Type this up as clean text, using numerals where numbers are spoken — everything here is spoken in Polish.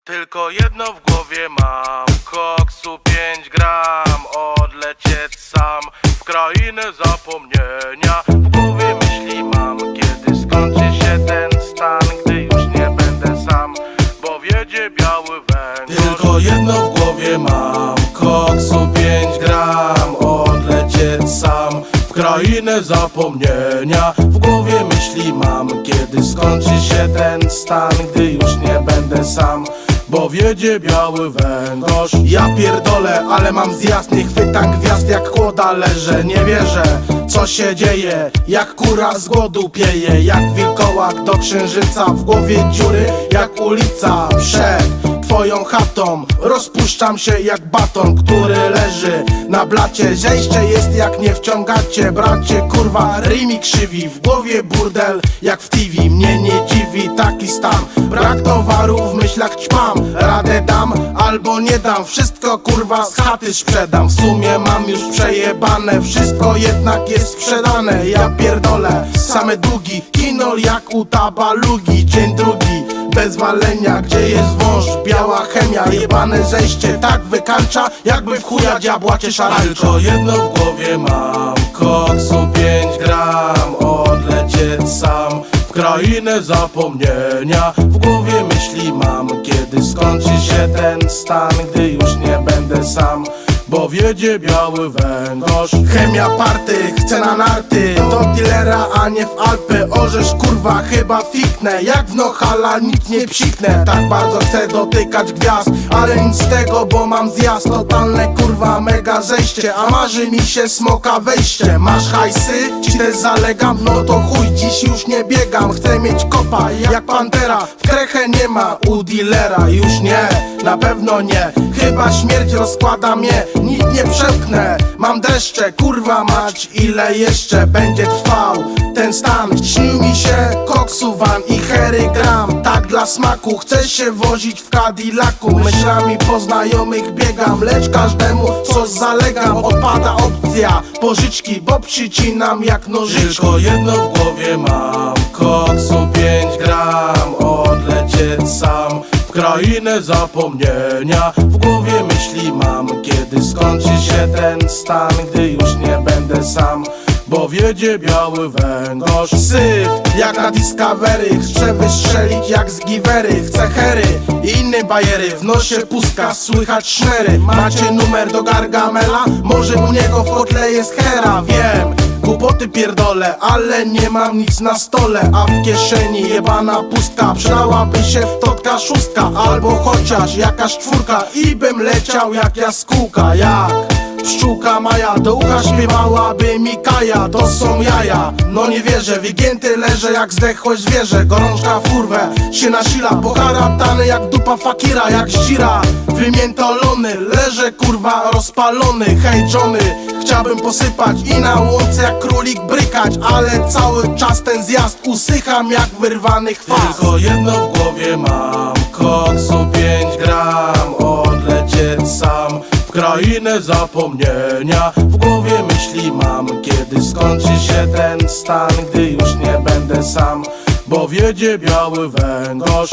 Tylko jedno w głowie mam, koksu 5 gram, odlecieć sam w krainę zapomnienia. W głowie myśli mam, kiedy skończy się ten stan, gdy już nie będę sam, bo wiedzie biały węgorz. Tylko jedno w głowie mam, koksu 5 gram, odlecieć sam w krainę zapomnienia. W głowie myśli mam, kiedy skończy się ten stan, gdy już nie będę sam, bo wiedzie biały węgorz. Ja pierdolę, ale mam zjazd, nie chwytam gwiazd jak kłoda leżę. Nie wierzę, co się dzieje, jak kura z głodu pieje. Jak wilkołak do księżyca, w głowie dziury jak ulica. Przed twoją chatą rozpuszczam się jak baton, który leży na blacie. Zejście jest jak nie wciągacie, bracie, kurwa, rymi krzywi. W głowie burdel jak w TV, mnie nie dziwi taki stan. Brak towaru, w myślach ćpam, radę dam albo nie dam. Wszystko kurwa z chaty sprzedam, w sumie mam już przejebane. Wszystko jednak jest sprzedane, ja pierdolę, same długi. Kinol jak u Tabalugi, dzień drugi bez walenia, gdzie jest wąż, biała chemia. Jebane zejście tak wykańcza, jakby w chuja diabła cię szarańcza. Tylko jedno w głowie mam, koksu 5 gram, odlecieć sam w krainę zapomnienia. W głowie myśli mam, kiedy skończy się ten stan, gdy już nie będę sam, bo wiedzie biały węgorz. Chemia party, chcę na narty, do dealera, a nie w Alpy. Orzesz kurwa, chyba fiknę, jak w Nohala nic nie psiknę. Tak bardzo chcę dotykać gwiazd, ale nic z tego, bo mam zjazd. Totalne kurwa mega zejście, a marzy mi się smoka wejście. Masz hajsy? Ci też zalegam? No to chuj, dziś już nie biegam. Chcę mieć kopa jak pantera, w krechę nie ma u dealera. Już nie, na pewno nie, chyba śmierć rozkłada mnie. Nic nie przepchnę, mam dreszcze, kurwa mać, ile jeszcze będzie trwał ten stan. Śnił mi się koksu van i hery gram, tak dla smaku. Chcę się wozić w Cadillacu, myślami po znajomych biegam, lecz każdemu coś zalegam. Odpada opcja pożyczki, bo przycinam jak nożyczki. Tylko jedno w głowie mam, koksu 5 gram, odlecieć sam w krainę zapomnienia. W głowie myśli mam, kiedy skończy się ten stan, gdy już nie będę sam, bo wiedzie biały węgorz. Syf jak na Discovery, chcę wystrzelić jak z Givery. Chcę hery i inne bajery, w nosie pustka, słychać szmery. Macie numer do Gargamela? Może u niego w kotle jest hera, wiem. Głupoty pierdolę, ale nie mam nic na stole, a w kieszeni jebana pustka. Przydałaby się wtotka szóstka, albo chociaż jakaś czwórka, i bym leciał jak jaskółka. Jak pszczółka Maja, do ucha śpiewałaby mi Kaja. To są jaja, no nie wierzę, wygięty leżę jak zdechłe zwierzę. Gorączka w kurwę się nasila, poharatany jak dupa fakira, jak ścira wymiętolony. Leżę kurwa rozpalony, hej Johnny, chciałbym posypać i na łące jak królik brykać, ale cały czas ten zjazd usycham jak wyrwany chwast. Tylko jedno w głowie mam, koksu 5 gram, odlecieć sam w krainę zapomnienia. W głowie myśli mam, kiedy skończy się ten stan, gdy już nie będę sam, bo wiedzie biały węgorz.